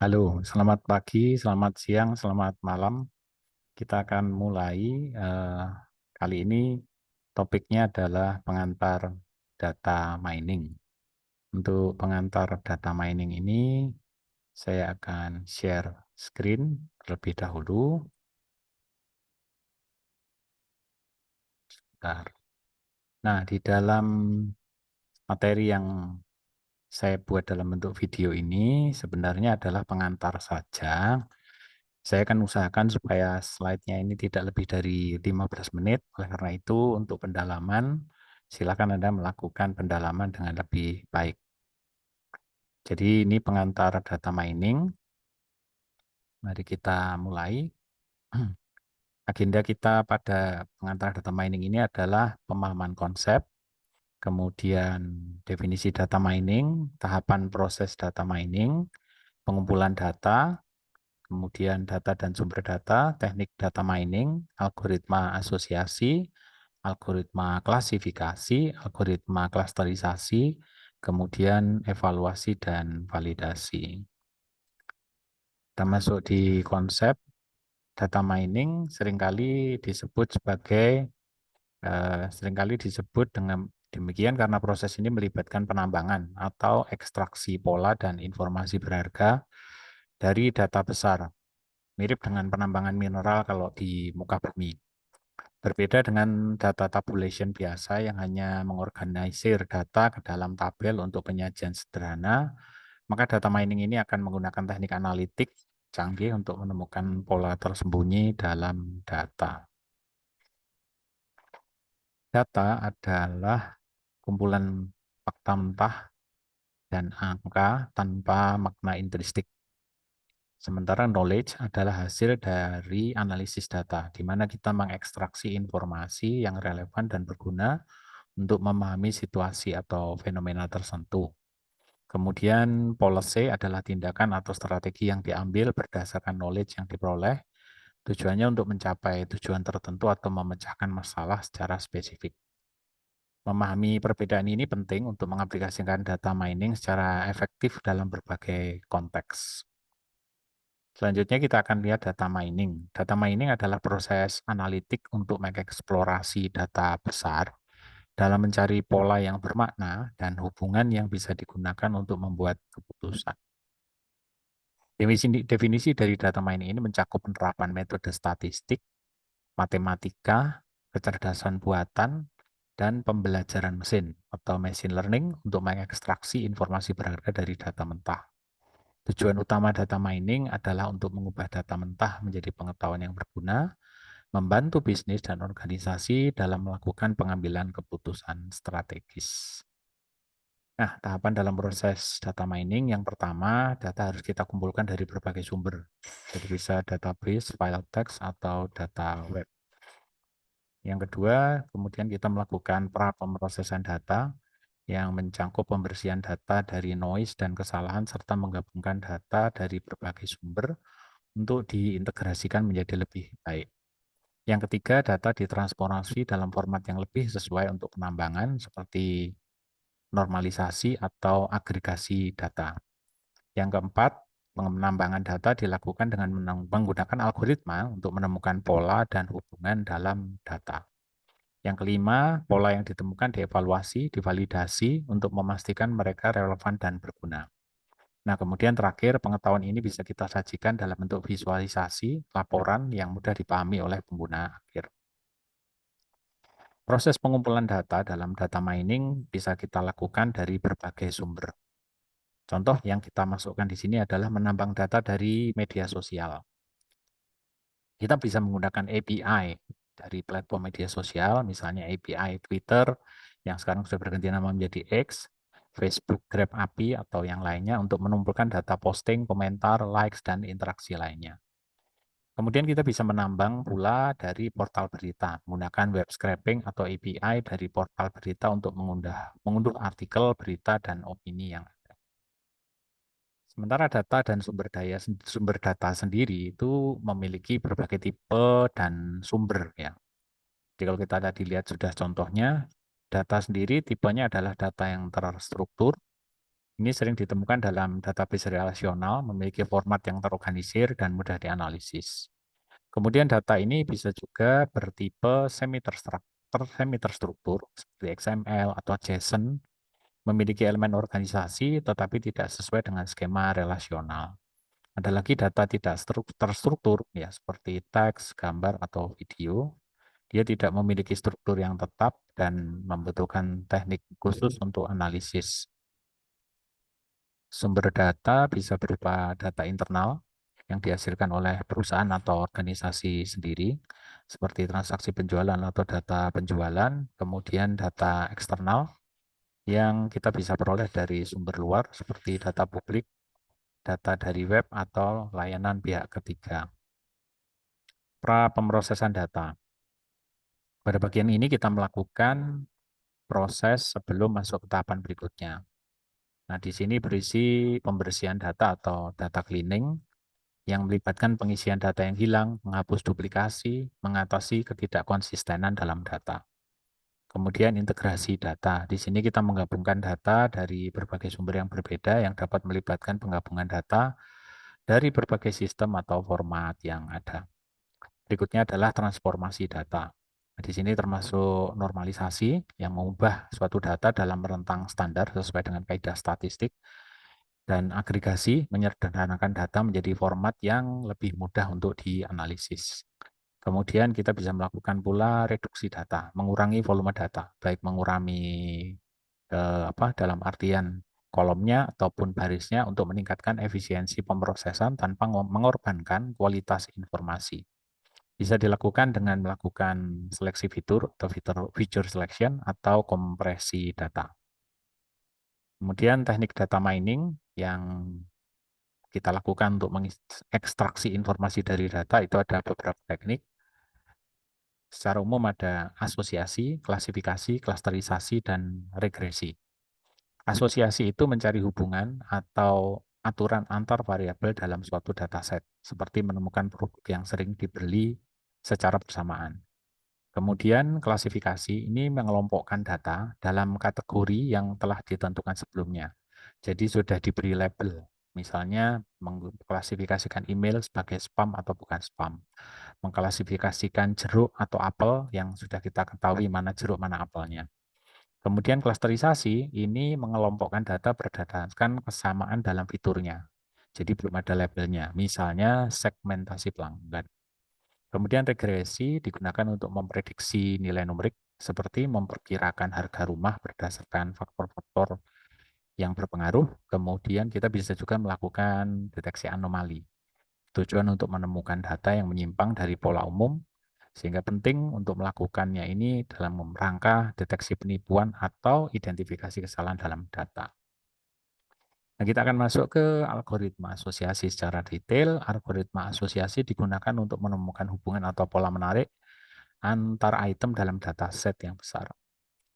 Halo, selamat pagi, selamat siang, selamat malam. Kita akan mulai. Kali ini topiknya adalah pengantar data mining. Untuk pengantar data mining ini, saya akan share screen terlebih dahulu. Bentar. Nah, di dalam materi yang saya buat dalam bentuk video ini sebenarnya adalah pengantar saja. Saya akan usahakan supaya slide-nya ini tidak lebih dari 15 menit. Oleh karena itu, untuk pendalaman, silakan Anda melakukan pendalaman dengan lebih baik. Jadi ini pengantar data mining. Mari kita mulai. Agenda kita pada pengantar data mining ini adalah pemahaman konsep, kemudian definisi data mining, tahapan proses data mining, pengumpulan data, kemudian data dan sumber data, teknik data mining, algoritma asosiasi, algoritma klasifikasi, algoritma klasterisasi, kemudian evaluasi dan validasi. Kita masuk di konsep data mining seringkali disebut dengan demikian karena proses ini melibatkan penambangan atau ekstraksi pola dan informasi berharga dari data besar, mirip dengan penambangan mineral kalau di muka bumi. Berbeda dengan data tabulation biasa yang hanya mengorganisir data ke dalam tabel untuk penyajian sederhana, maka data mining ini akan menggunakan teknik analitik canggih untuk menemukan pola tersembunyi dalam data. Data adalah kumpulan fakta mentah dan angka tanpa makna intrinsik. Sementara knowledge adalah hasil dari analisis data, di mana kita mengekstraksi informasi yang relevan dan berguna untuk memahami situasi atau fenomena tertentu. Kemudian policy adalah tindakan atau strategi yang diambil berdasarkan knowledge yang diperoleh, tujuannya untuk mencapai tujuan tertentu atau memecahkan masalah secara spesifik. Memahami perbedaan ini penting untuk mengaplikasikan data mining secara efektif dalam berbagai konteks. Selanjutnya kita akan lihat data mining. Data mining adalah proses analitik untuk mengeksplorasi data besar dalam mencari pola yang bermakna dan hubungan yang bisa digunakan untuk membuat keputusan. Definisi dari data mining ini mencakup penerapan metode statistik, matematika, kecerdasan buatan, dan pembelajaran mesin atau machine learning untuk mengekstraksi informasi berharga dari data mentah. Tujuan utama data mining adalah untuk mengubah data mentah menjadi pengetahuan yang berguna, membantu bisnis dan organisasi dalam melakukan pengambilan keputusan strategis. Nah, tahapan dalam proses data mining yang pertama, data harus kita kumpulkan dari berbagai sumber. Jadi bisa database, file text, atau data web. Yang kedua, kemudian kita melakukan pra-pemrosesan data yang mencakup pembersihan data dari noise dan kesalahan serta menggabungkan data dari berbagai sumber untuk diintegrasikan menjadi lebih baik. Yang ketiga, data ditransformasi dalam format yang lebih sesuai untuk penambangan seperti normalisasi atau agregasi data. Yang keempat, penambangan data dilakukan dengan menggunakan algoritma untuk menemukan pola dan hubungan dalam data. Yang kelima, pola yang ditemukan dievaluasi, divalidasi untuk memastikan mereka relevan dan berguna. Nah, kemudian terakhir, pengetahuan ini bisa kita sajikan dalam bentuk visualisasi, laporan yang mudah dipahami oleh pengguna akhir. Proses pengumpulan data dalam data mining bisa kita lakukan dari berbagai sumber. Contoh yang kita masukkan di sini adalah menambang data dari media sosial. Kita bisa menggunakan API dari platform media sosial, misalnya API Twitter, yang sekarang sudah berganti nama menjadi X, Facebook Grab API, atau yang lainnya untuk mengumpulkan data posting, komentar, likes, dan interaksi lainnya. Kemudian kita bisa menambang pula dari portal berita, menggunakan web scraping atau API dari portal berita untuk mengunduh artikel, berita, dan opini yang ada. Sementara data dan sumber data sendiri itu memiliki berbagai tipe dan sumber ya. Jadi kalau kita tadi lihat sudah contohnya, data sendiri tipenya adalah data yang terstruktur, Ini sering ditemukan dalam database relasional, memiliki format yang terorganisir dan mudah dianalisis. Kemudian data ini bisa juga bertipe semi-terstruktur seperti XML atau JSON, memiliki elemen organisasi tetapi tidak sesuai dengan skema relasional. Ada lagi data tidak terstruktur, ya, seperti teks, gambar, atau video. Dia tidak memiliki struktur yang tetap dan membutuhkan teknik khusus untuk analisis. Sumber data bisa berupa data internal yang dihasilkan oleh perusahaan atau organisasi sendiri, seperti transaksi penjualan atau data penjualan, kemudian data eksternal yang kita bisa peroleh dari sumber luar, seperti data publik, data dari web, atau layanan pihak ketiga. Pra pemrosesan data. Pada bagian ini kita melakukan proses sebelum masuk ke tahapan berikutnya. Nah, di sini berisi pembersihan data atau data cleaning yang melibatkan pengisian data yang hilang, menghapus duplikasi, mengatasi ketidakkonsistenan dalam data. Kemudian integrasi data. Di sini kita menggabungkan data dari berbagai sumber yang berbeda yang dapat melibatkan penggabungan data dari berbagai sistem atau format yang ada. Berikutnya adalah transformasi data. Di sini termasuk normalisasi yang mengubah suatu data dalam rentang standar sesuai dengan kaidah statistik, dan agregasi menyederhanakan data menjadi format yang lebih mudah untuk dianalisis. Kemudian kita bisa melakukan pula reduksi data, mengurangi volume data, baik mengurangi dalam artian kolomnya ataupun barisnya untuk meningkatkan efisiensi pemrosesan tanpa mengorbankan kualitas informasi. Bisa dilakukan dengan melakukan seleksi fitur atau feature selection atau kompresi data. Kemudian teknik data mining yang kita lakukan untuk mengekstraksi informasi dari data itu ada beberapa teknik. Secara umum ada asosiasi, klasifikasi, klasterisasi, dan regresi. Asosiasi itu mencari hubungan atau aturan antar variabel dalam suatu dataset, seperti menemukan produk yang sering dibeli secara bersamaan. Kemudian klasifikasi ini mengelompokkan data dalam kategori yang telah ditentukan sebelumnya. Jadi sudah diberi label, misalnya mengklasifikasikan email sebagai spam atau bukan spam, mengklasifikasikan jeruk atau apel yang sudah kita ketahui mana jeruk mana apelnya. Kemudian klasterisasi ini mengelompokkan data berdasarkan kesamaan dalam fiturnya. Jadi belum ada labelnya, misalnya segmentasi pelanggan. Kemudian regresi digunakan untuk memprediksi nilai numerik seperti memperkirakan harga rumah berdasarkan faktor-faktor yang berpengaruh. Kemudian kita bisa juga melakukan deteksi anomali. Tujuan untuk menemukan data yang menyimpang dari pola umum, sehingga penting untuk melakukannya ini dalam rangka deteksi penipuan atau identifikasi kesalahan dalam data. Nah, kita akan masuk ke algoritma asosiasi secara detail. Algoritma asosiasi digunakan untuk menemukan hubungan atau pola menarik antar item dalam dataset yang besar.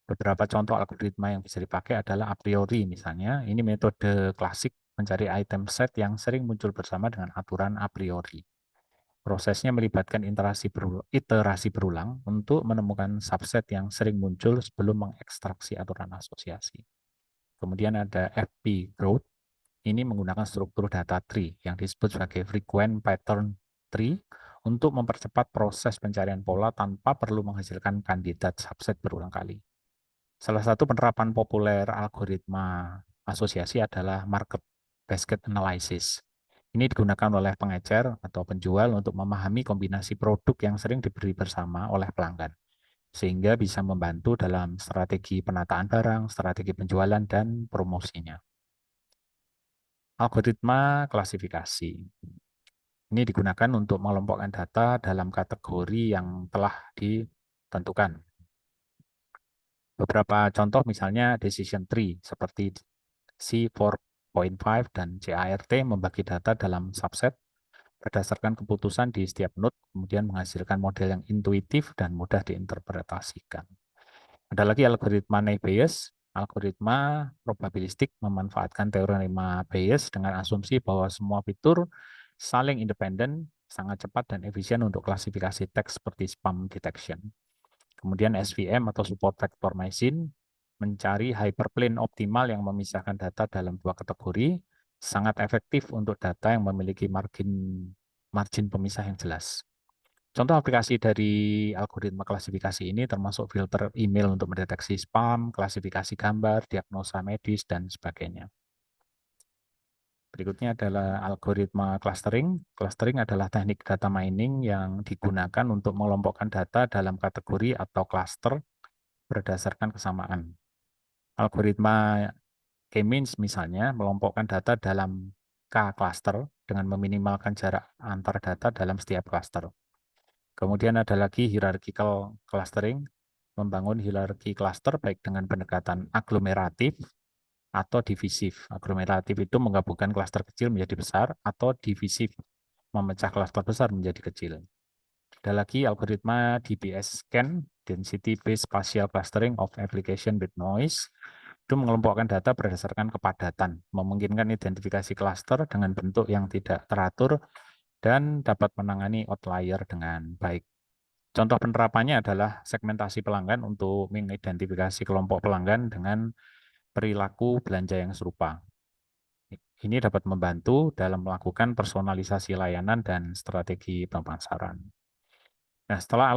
Beberapa contoh algoritma yang bisa dipakai adalah a priori misalnya. Ini metode klasik mencari item set yang sering muncul bersama dengan aturan a priori. Prosesnya melibatkan iterasi berulang untuk menemukan subset yang sering muncul sebelum mengekstraksi aturan asosiasi. Kemudian ada FP growth. Ini menggunakan struktur data tree yang disebut sebagai frequent pattern tree untuk mempercepat proses pencarian pola tanpa perlu menghasilkan kandidat subset berulang kali. Salah satu penerapan populer algoritma asosiasi adalah market basket analysis. Ini digunakan oleh pengecer atau penjual untuk memahami kombinasi produk yang sering diberi bersama oleh pelanggan, sehingga bisa membantu dalam strategi penataan barang, strategi penjualan, dan promosinya. Algoritma klasifikasi. Ini digunakan untuk mengelompokkan data dalam kategori yang telah ditentukan. Beberapa contoh misalnya decision tree seperti C4.5 dan CART membagi data dalam subset berdasarkan keputusan di setiap node, kemudian menghasilkan model yang intuitif dan mudah diinterpretasikan. Ada lagi algoritma Naive Bayes. Algoritma probabilistik memanfaatkan teorema Bayes dengan asumsi bahwa semua fitur saling independen, sangat cepat dan efisien untuk klasifikasi teks seperti spam detection. Kemudian SVM atau support vector machine mencari hyperplane optimal yang memisahkan data dalam dua kategori, sangat efektif untuk data yang memiliki margin margin pemisah yang jelas. Contoh aplikasi dari algoritma klasifikasi ini termasuk filter email untuk mendeteksi spam, klasifikasi gambar, diagnosa medis, dan sebagainya. Berikutnya adalah algoritma clustering. Clustering adalah teknik data mining yang digunakan untuk mengelompokkan data dalam kategori atau cluster berdasarkan kesamaan. Algoritma K-means misalnya mengelompokkan data dalam K-cluster dengan meminimalkan jarak antar data dalam setiap cluster. Kemudian ada lagi hierarchical clustering, membangun hierarki cluster baik dengan pendekatan aglomeratif atau divisif. Aglomeratif itu menggabungkan klaster kecil menjadi besar, atau divisif, memecah klaster besar menjadi kecil. Ada lagi algoritma DBS Scan, Density Based Spatial Clustering of Application with Noise, itu mengelompokkan data berdasarkan kepadatan, memungkinkan identifikasi klaster dengan bentuk yang tidak teratur, dan dapat menangani outlier dengan baik. Contoh penerapannya adalah segmentasi pelanggan untuk mengidentifikasi kelompok pelanggan dengan perilaku belanja yang serupa. Ini dapat membantu dalam melakukan personalisasi layanan dan strategi pemasaran. Nah, setelah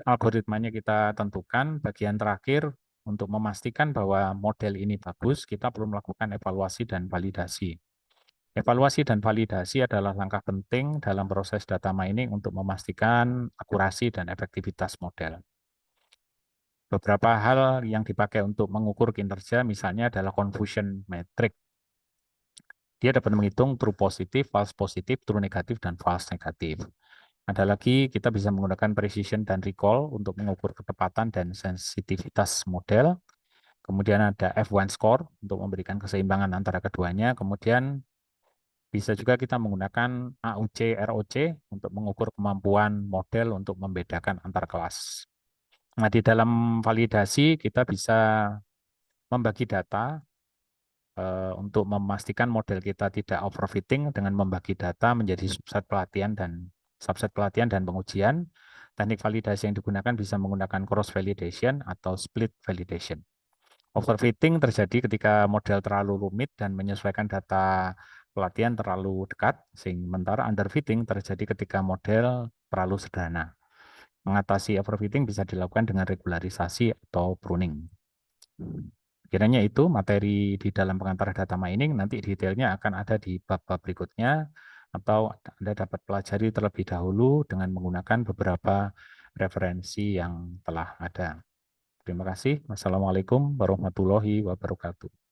algoritmanya kita tentukan, bagian terakhir untuk memastikan bahwa model ini bagus, kita perlu melakukan evaluasi dan validasi. Evaluasi dan validasi adalah langkah penting dalam proses data mining untuk memastikan akurasi dan efektivitas model. Beberapa hal yang dipakai untuk mengukur kinerja misalnya adalah confusion metric. Dia dapat menghitung true positif, false positif, true negatif, dan false negatif. Ada lagi, kita bisa menggunakan precision dan recall untuk mengukur ketepatan dan sensitivitas model. Kemudian ada F1 score untuk memberikan keseimbangan antara keduanya. Kemudian bisa juga kita menggunakan AUC, ROC untuk mengukur kemampuan model untuk membedakan antar kelas. Nah, di dalam validasi kita bisa membagi data untuk memastikan model kita tidak overfitting dengan membagi data menjadi subset pelatihan dan pengujian. Teknik validasi yang digunakan bisa menggunakan cross validation atau split validation. Overfitting terjadi ketika model terlalu rumit dan menyesuaikan data pelatihan terlalu dekat, sementara underfitting terjadi ketika model terlalu sederhana. Mengatasi overfitting bisa dilakukan dengan regularisasi atau pruning. Kiranya itu materi di dalam pengantar data mining, nanti detailnya akan ada di bab-bab berikutnya, atau Anda dapat pelajari terlebih dahulu dengan menggunakan beberapa referensi yang telah ada. Terima kasih. Wassalamualaikum warahmatullahi wabarakatuh.